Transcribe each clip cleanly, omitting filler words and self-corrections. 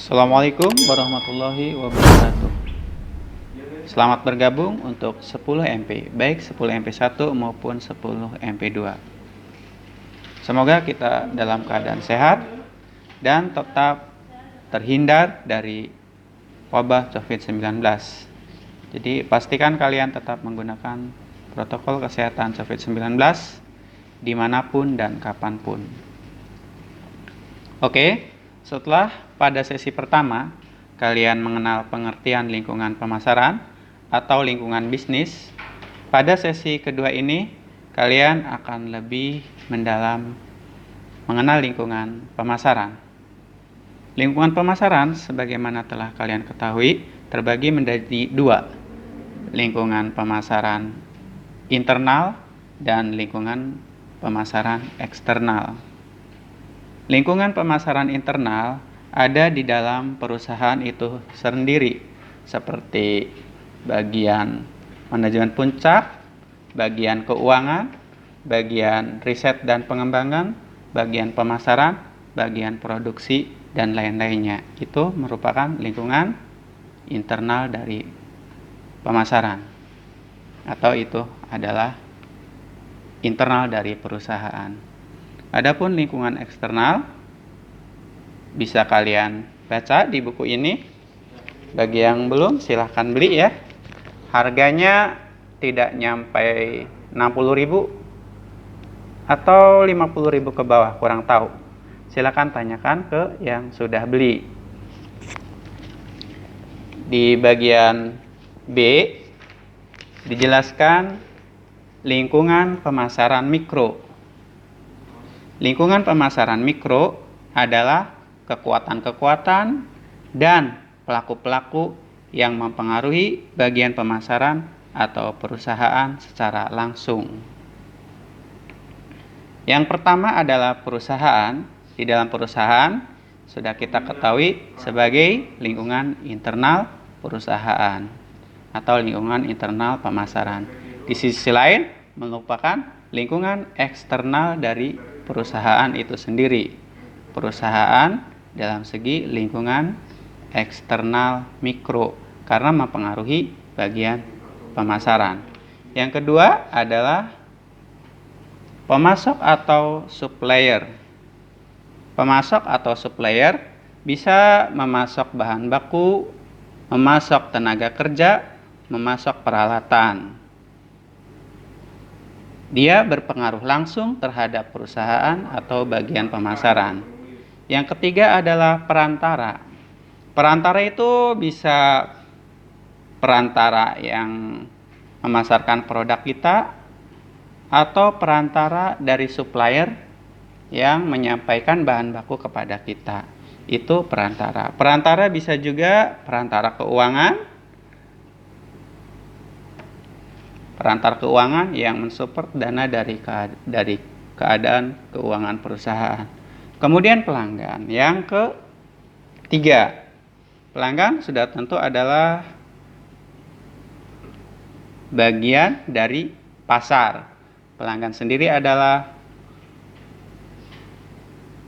Assalamualaikum warahmatullahi wabarakatuh. Selamat bergabung untuk 10 MP, baik 10 MP1 maupun 10 MP2. Semoga kita dalam keadaan sehat dan tetap terhindar dari wabah COVID-19. Jadi pastikan kalian tetap menggunakan protokol kesehatan COVID-19 dimanapun dan kapanpun. Oke, setelah pada sesi pertama kalian mengenal pengertian lingkungan pemasaran atau lingkungan bisnis, pada sesi kedua ini kalian akan lebih mendalam mengenal lingkungan pemasaran. Lingkungan pemasaran sebagaimana telah kalian ketahui terbagi menjadi dua, lingkungan pemasaran internal dan lingkungan pemasaran eksternal. Lingkungan pemasaran internal ada di dalam perusahaan itu sendiri, seperti bagian manajemen puncak, bagian keuangan, bagian riset dan pengembangan, bagian pemasaran, bagian produksi, dan lain-lainnya. Itu merupakan lingkungan internal dari pemasaran, atau itu adalah internal dari perusahaan. Adapun lingkungan eksternal bisa kalian baca di buku ini. Bagi yang belum silahkan beli ya. Harganya tidak nyampe 60.000 atau 50.000 ke bawah, kurang tahu. Silahkan tanyakan ke yang sudah beli. Di bagian B dijelaskan lingkungan pemasaran mikro. Lingkungan pemasaran mikro adalah kekuatan-kekuatan dan pelaku-pelaku yang mempengaruhi bagian pemasaran atau perusahaan secara langsung. Yang pertama adalah perusahaan. Di dalam perusahaan sudah kita ketahui sebagai lingkungan internal perusahaan atau lingkungan internal pemasaran. Di sisi lain merupakan lingkungan eksternal dari perusahaan itu sendiri. Perusahaan dalam segi lingkungan eksternal mikro karena mempengaruhi bagian pemasaran. Yang kedua adalah pemasok atau supplier. Pemasok atau supplier bisa memasok bahan baku, memasok tenaga kerja, memasok peralatan. Dia berpengaruh langsung terhadap perusahaan atau bagian pemasaran. Yang ketiga adalah perantara. Perantara itu bisa perantara yang memasarkan produk kita atau perantara dari supplier yang menyampaikan bahan baku kepada kita. Itu perantara. Perantara bisa juga perantara keuangan. Perantara keuangan yang mensupport dana dari keadaan keuangan perusahaan. Kemudian pelanggan. Yang ketiga, pelanggan sudah tentu adalah bagian dari pasar. Pelanggan sendiri adalah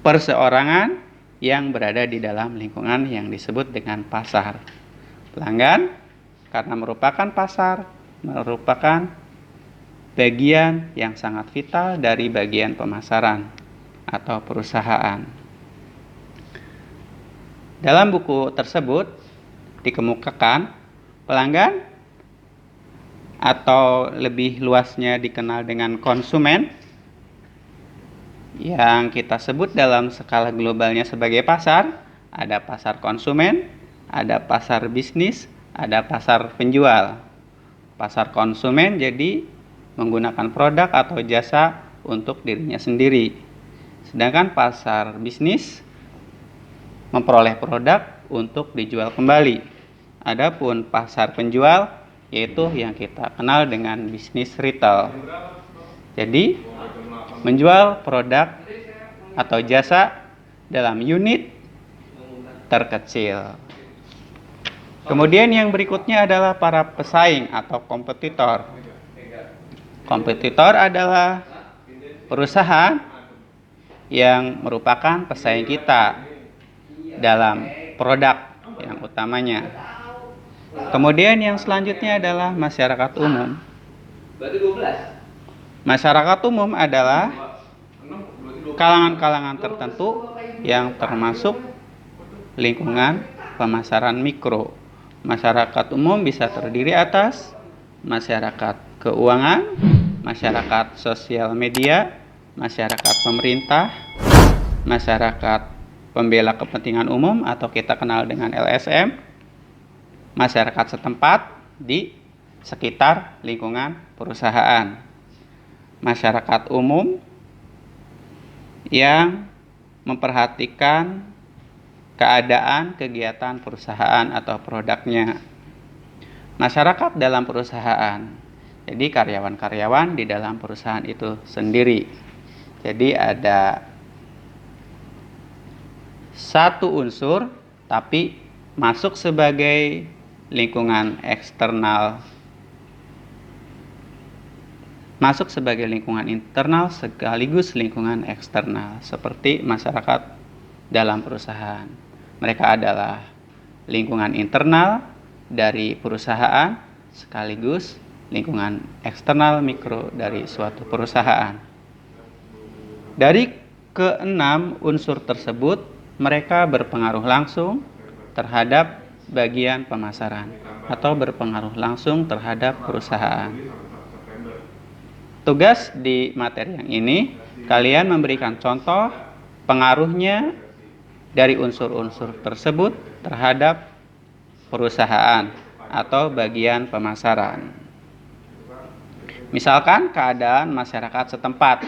perseorangan yang berada di dalam lingkungan yang disebut dengan pasar. Pelanggan karena merupakan pasar, merupakan bagian yang sangat vital dari bagian pemasaran atau perusahaan. Dalam buku tersebut dikemukakan pelanggan atau lebih luasnya dikenal dengan konsumen yang kita sebut dalam skala globalnya sebagai pasar. Ada pasar konsumen, ada pasar bisnis, ada pasar penjual. Pasar konsumen jadi menggunakan produk atau jasa untuk dirinya sendiri. Sedangkan pasar bisnis memperoleh produk untuk dijual kembali. Adapun pasar penjual yaitu yang kita kenal dengan bisnis retail. Jadi menjual produk atau jasa dalam unit terkecil. Kemudian yang berikutnya adalah para pesaing atau kompetitor. Kompetitor adalah perusahaan yang merupakan pesaing kita dalam produk yang utamanya. Kemudian yang selanjutnya adalah masyarakat umum. Masyarakat umum adalah kalangan-kalangan tertentu yang termasuk lingkungan pemasaran mikro. Masyarakat umum bisa terdiri atas masyarakat keuangan, masyarakat sosial media, masyarakat pemerintah, masyarakat pembela kepentingan umum atau kita kenal dengan LSM, masyarakat setempat di sekitar lingkungan perusahaan, masyarakat umum yang memperhatikan keadaan kegiatan perusahaan atau produknya, masyarakat dalam perusahaan, jadi karyawan-karyawan di dalam perusahaan itu sendiri. Jadi ada satu unsur tapi masuk sebagai lingkungan eksternal, masuk sebagai lingkungan internal sekaligus lingkungan eksternal, seperti masyarakat dalam perusahaan. Mereka adalah lingkungan internal dari perusahaan sekaligus lingkungan eksternal mikro dari suatu perusahaan. Dari keenam unsur tersebut, mereka berpengaruh langsung terhadap bagian pemasaran atau berpengaruh langsung terhadap perusahaan. Tugas di materi yang ini, kalian memberikan contoh pengaruhnya dari unsur-unsur tersebut terhadap perusahaan atau bagian pemasaran. Misalkan keadaan masyarakat setempat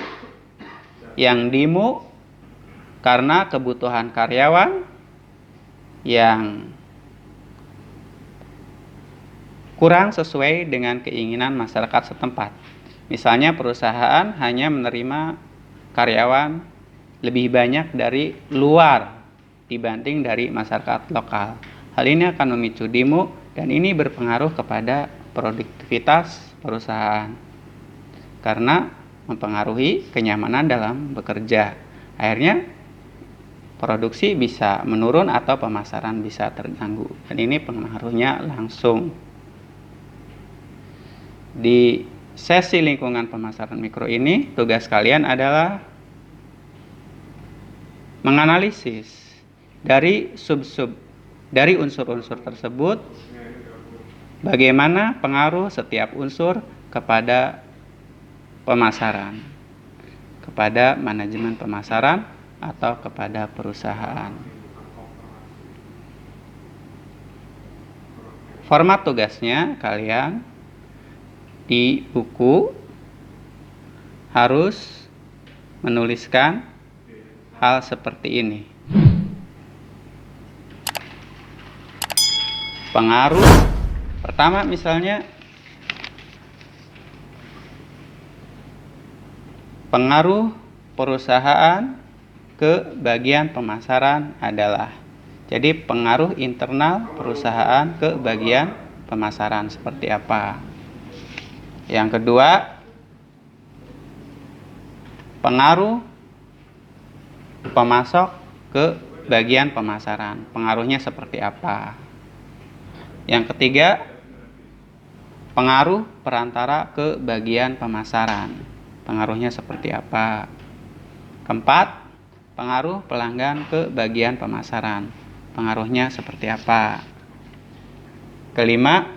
yang demo karena kebutuhan karyawan yang kurang sesuai dengan keinginan masyarakat setempat. Misalnya perusahaan hanya menerima karyawan lebih banyak dari luar dibanding dari masyarakat lokal. Hal ini akan memicu demo dan ini berpengaruh kepada produktivitas perusahaan karena mempengaruhi kenyamanan dalam bekerja. Akhirnya produksi bisa menurun atau pemasaran bisa terganggu. Dan ini pengaruhnya langsung. Di sesi lingkungan pemasaran mikro ini, tugas kalian adalah menganalisis dari dari unsur-unsur tersebut, bagaimana pengaruh setiap unsur kepada pemasaran, kepada manajemen pemasaran atau kepada perusahaan. Format tugasnya kalian di buku harus menuliskan hal seperti ini. Pengaruh pertama misalnya pengaruh perusahaan ke bagian pemasaran adalah, jadi pengaruh internal perusahaan ke bagian pemasaran seperti apa. Yang kedua, pengaruh pemasok ke bagian pemasaran, pengaruhnya seperti apa. Yang ketiga, pengaruh perantara ke bagian pemasaran, pengaruhnya seperti apa. Keempat, pengaruh pelanggan ke bagian pemasaran, pengaruhnya seperti apa. Kelima,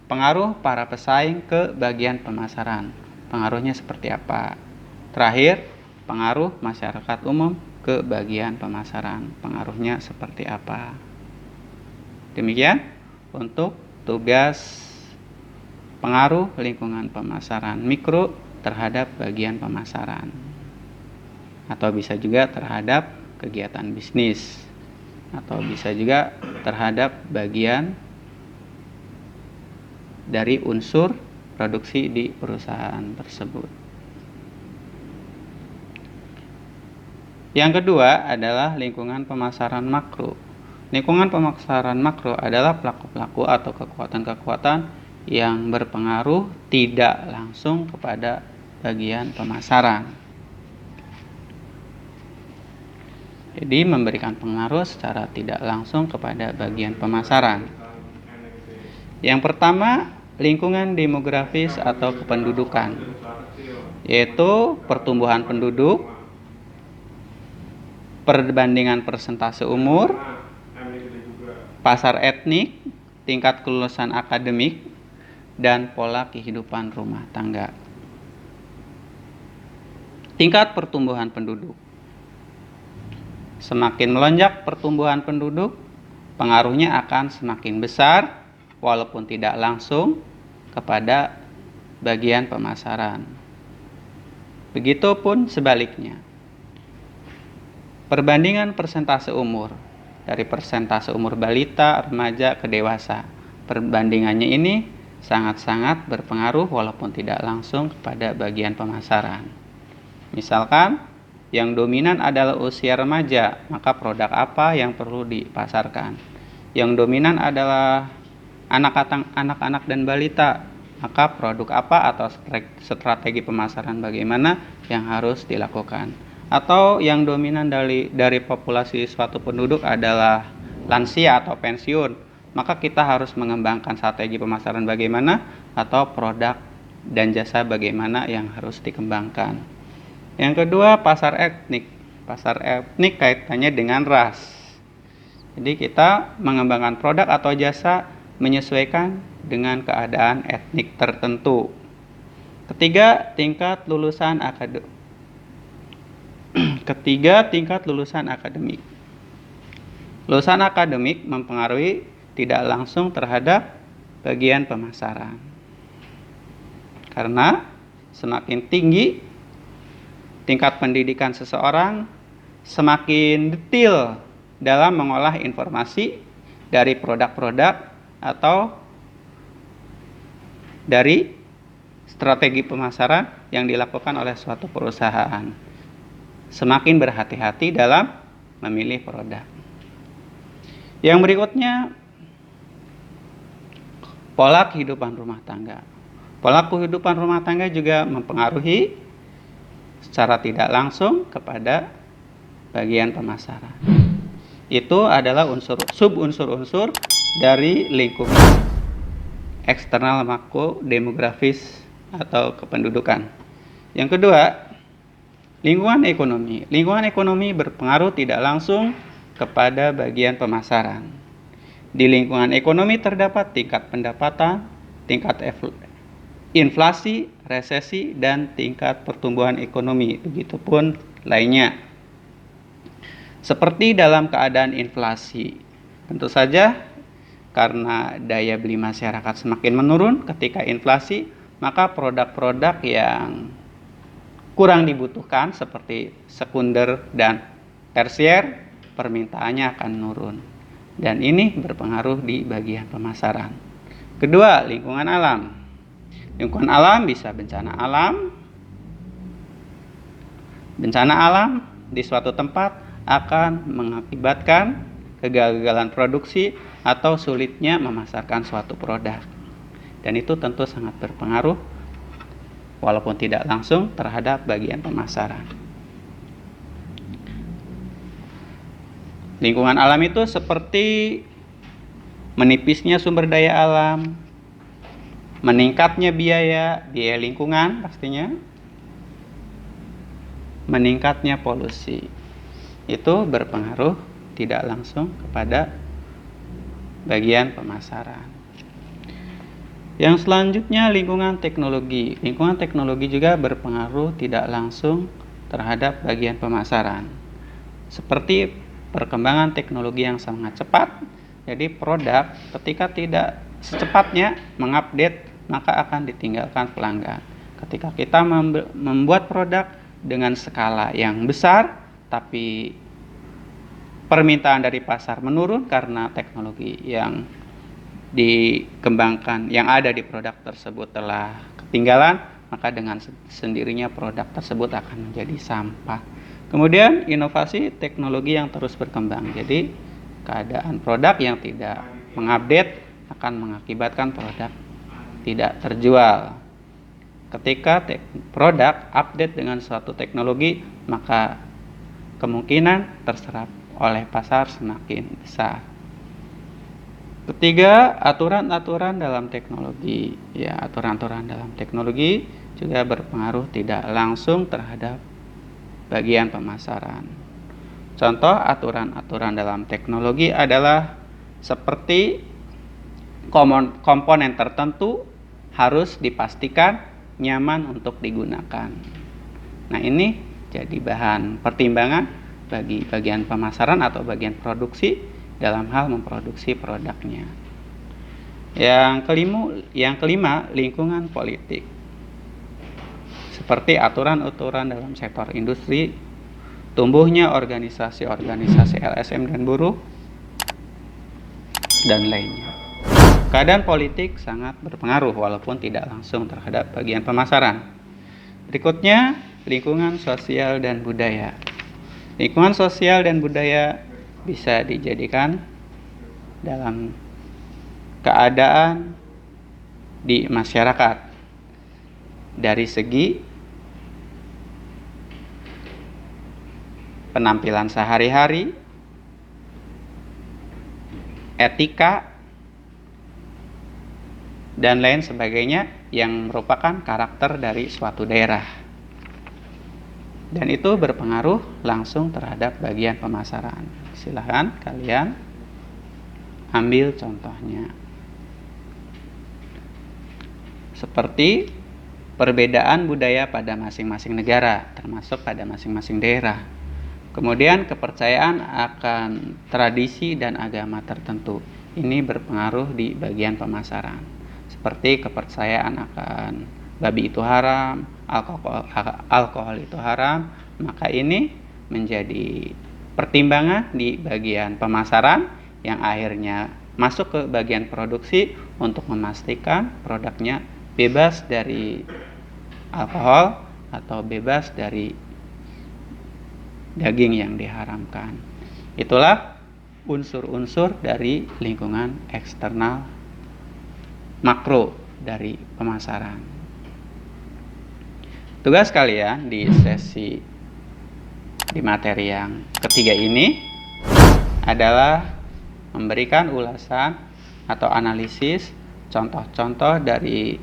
pengaruh para pesaing ke bagian pemasaran, pengaruhnya seperti apa. Terakhir, pengaruh masyarakat umum ke bagian pemasaran, pengaruhnya seperti apa. Demikian untuk tugas pengaruh lingkungan pemasaran mikro terhadap bagian pemasaran, atau bisa juga terhadap kegiatan bisnis, atau bisa juga terhadap bagian dari unsur produksi di perusahaan tersebut. Yang kedua adalah lingkungan pemasaran makro. Lingkungan pemasaran makro adalah pelaku-pelaku atau kekuatan-kekuatan yang berpengaruh tidak langsung kepada bagian pemasaran. Jadi memberikan pengaruh secara tidak langsung kepada bagian pemasaran. Yang pertama, lingkungan demografis atau kependudukan, yaitu pertumbuhan penduduk, perbandingan persentase umur, pasar etnik, tingkat kelulusan akademik, dan pola kehidupan rumah tangga. Tingkat pertumbuhan penduduk. Semakin melonjak pertumbuhan penduduk, pengaruhnya akan semakin besar walaupun tidak langsung kepada bagian pemasaran. Begitupun sebaliknya. Perbandingan persentase umur dari persentase umur balita, remaja ke dewasa. Perbandingannya ini sangat-sangat berpengaruh walaupun tidak langsung kepada bagian pemasaran. Misalkan yang dominan adalah usia remaja, maka produk apa yang perlu dipasarkan? Yang dominan adalah anak-anak dan balita, maka produk apa atau strategi pemasaran bagaimana yang harus dilakukan? Atau yang dominan dari populasi suatu penduduk adalah lansia atau pensiun, maka kita harus mengembangkan strategi pemasaran bagaimana atau produk dan jasa bagaimana yang harus dikembangkan. Yang kedua, pasar etnik. Pasar etnik kaitannya dengan ras. Jadi kita mengembangkan produk atau jasa menyesuaikan dengan keadaan etnik tertentu. Ketiga, tingkat lulusan akademik. Lulusan akademik mempengaruhi tidak langsung terhadap bagian pemasaran. Karena semakin tinggi tingkat pendidikan seseorang, semakin detail dalam mengolah informasi dari produk-produk atau dari strategi pemasaran yang dilakukan oleh suatu perusahaan. Semakin berhati-hati dalam memilih produk. Yang berikutnya, pola kehidupan rumah tangga. Pola kehidupan rumah tangga juga mempengaruhi secara tidak langsung kepada bagian pemasaran. Itu adalah sub-unsur-unsur dari lingkungan eksternal makro demografis atau kependudukan. Yang kedua, lingkungan ekonomi. Lingkungan ekonomi berpengaruh tidak langsung kepada bagian pemasaran. Di lingkungan ekonomi terdapat tingkat pendapatan, tingkat inflasi, resesi, dan tingkat pertumbuhan ekonomi. Begitupun lainnya. Seperti dalam keadaan inflasi, tentu saja karena daya beli masyarakat semakin menurun ketika inflasi, maka produk-produk yang kurang dibutuhkan seperti sekunder dan tersier, permintaannya akan menurun. Dan ini berpengaruh di bagian pemasaran. Kedua, lingkungan alam. Lingkungan alam bisa bencana alam. Bencana alam di suatu tempat akan mengakibatkan kegagalan produksi atau sulitnya memasarkan suatu produk. Dan itu tentu sangat berpengaruh walaupun tidak langsung terhadap bagian pemasaran. Lingkungan alam itu seperti menipisnya sumber daya alam, meningkatnya biaya lingkungan pastinya, meningkatnya polusi. Itu berpengaruh tidak langsung kepada bagian pemasaran. Yang selanjutnya lingkungan teknologi. Lingkungan teknologi juga berpengaruh tidak langsung terhadap bagian pemasaran. Seperti perkembangan teknologi yang sangat cepat, jadi produk ketika tidak secepatnya mengupdate maka akan ditinggalkan pelanggan. Ketika kita membuat produk dengan skala yang besar tapi permintaan dari pasar menurun karena teknologi yang dikembangkan yang ada di produk tersebut telah ketinggalan, maka dengan sendirinya produk tersebut akan menjadi sampah. Kemudian inovasi teknologi yang terus berkembang. Jadi keadaan produk yang tidak mengupdate akan mengakibatkan produk tidak terjual. Ketika produk update dengan suatu teknologi, maka kemungkinan terserap oleh pasar semakin besar. Ketiga, aturan-aturan dalam teknologi. Ya, aturan-aturan dalam teknologi juga berpengaruh tidak langsung terhadap bagian pemasaran. Contoh aturan-aturan dalam teknologi adalah seperti komponen tertentu harus dipastikan nyaman untuk digunakan. Nah, ini jadi bahan pertimbangan bagi bagian pemasaran atau bagian produksi dalam hal memproduksi produknya. Yang kelima, lingkungan politik. Seperti aturan-aturan dalam sektor industri, tumbuhnya organisasi-organisasi LSM dan buruh, dan lainnya. Keadaan politik sangat berpengaruh walaupun tidak langsung terhadap bagian pemasaran. Berikutnya, lingkungan sosial dan budaya. Lingkungan sosial dan budaya bisa dijadikan dalam keadaan di masyarakat dari segi penampilan sehari-hari, etika, dan lain sebagainya yang merupakan karakter dari suatu daerah. Dan itu berpengaruh langsung terhadap bagian pemasaran. Silahkan kalian ambil contohnya. Seperti perbedaan budaya pada masing-masing negara, termasuk pada masing-masing daerah. Kemudian kepercayaan akan tradisi dan agama tertentu. Ini berpengaruh di bagian pemasaran. Seperti kepercayaan akan babi itu haram, alkohol itu haram, maka ini menjadi pertimbangan di bagian pemasaran yang akhirnya masuk ke bagian produksi untuk memastikan produknya bebas dari alkohol atau bebas dari daging yang diharamkan. Itulah unsur-unsur dari lingkungan eksternal makro dari pemasaran. Tugas kalian di materi yang ketiga ini adalah memberikan ulasan atau analisis contoh-contoh dari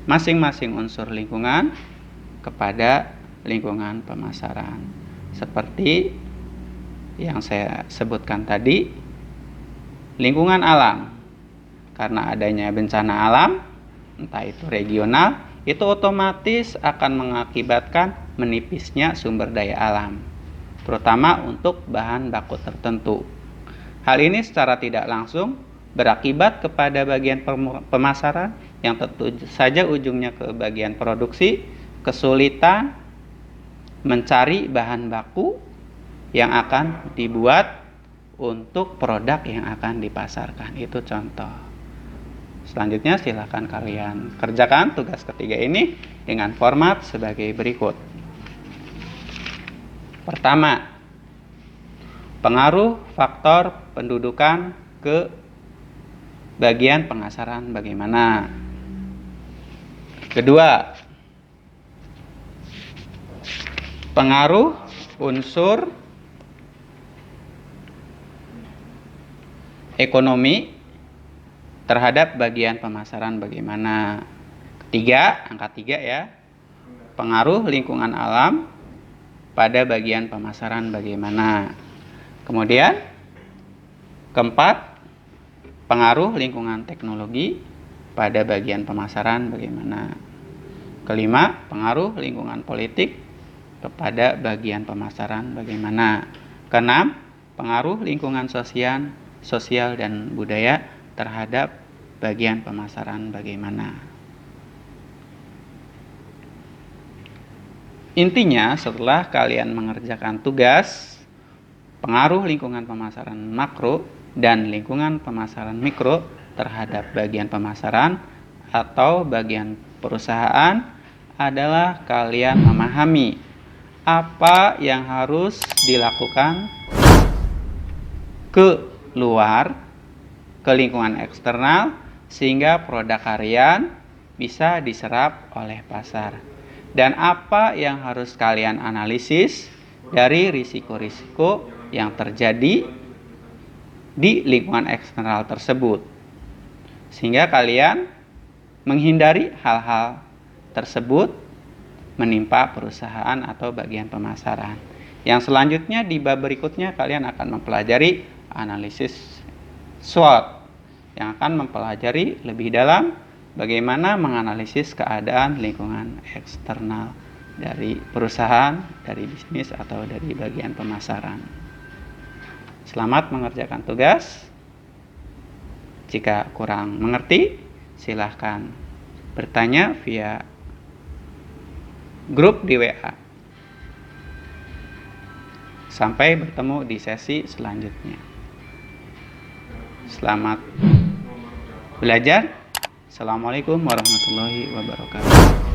masing-masing unsur lingkungan kepada lingkungan pemasaran. Seperti yang saya sebutkan tadi, lingkungan alam. Karena adanya bencana alam, entah itu regional, itu otomatis akan mengakibatkan menipisnya sumber daya alam, terutama untuk bahan baku tertentu. Hal ini secara tidak langsung berakibat kepada bagian pemasaran yang tentu saja ujungnya ke bagian produksi, kesulitan mencari bahan baku yang akan dibuat untuk produk yang akan dipasarkan. Itu contoh. Selanjutnya silakan kalian kerjakan tugas ketiga ini dengan format sebagai berikut. Pertama, pengaruh faktor pendudukan ke bagian pemasaran bagaimana? Kedua, pengaruh unsur ekonomi terhadap bagian pemasaran bagaimana? Ketiga, angka 3 ya. Pengaruh lingkungan alam pada bagian pemasaran bagaimana? Kemudian keempat, pengaruh lingkungan teknologi pada bagian pemasaran bagaimana? Kelima, pengaruh lingkungan politik kepada bagian pemasaran bagaimana? Keenam, pengaruh lingkungan sosial dan budaya terhadap bagian pemasaran bagaimana. Intinya, setelah kalian mengerjakan tugas pengaruh lingkungan pemasaran makro dan lingkungan pemasaran mikro terhadap bagian pemasaran atau bagian perusahaan adalah kalian memahami apa yang harus dilakukan ke luar, ke lingkungan eksternal, sehingga produk kalian bisa diserap oleh pasar. Dan apa yang harus kalian analisis dari risiko-risiko yang terjadi di lingkungan eksternal tersebut, sehingga kalian menghindari hal-hal tersebut menimpa perusahaan atau bagian pemasaran. Yang selanjutnya di bab berikutnya kalian akan mempelajari analisis SWOT yang akan mempelajari lebih dalam bagaimana menganalisis keadaan lingkungan eksternal dari perusahaan, dari bisnis atau dari bagian pemasaran. Selamat mengerjakan tugas. Jika kurang mengerti, silahkan bertanya via grup di WA. Sampai bertemu di sesi selanjutnya. Selamat belajar. Assalamualaikum warahmatullahi wabarakatuh.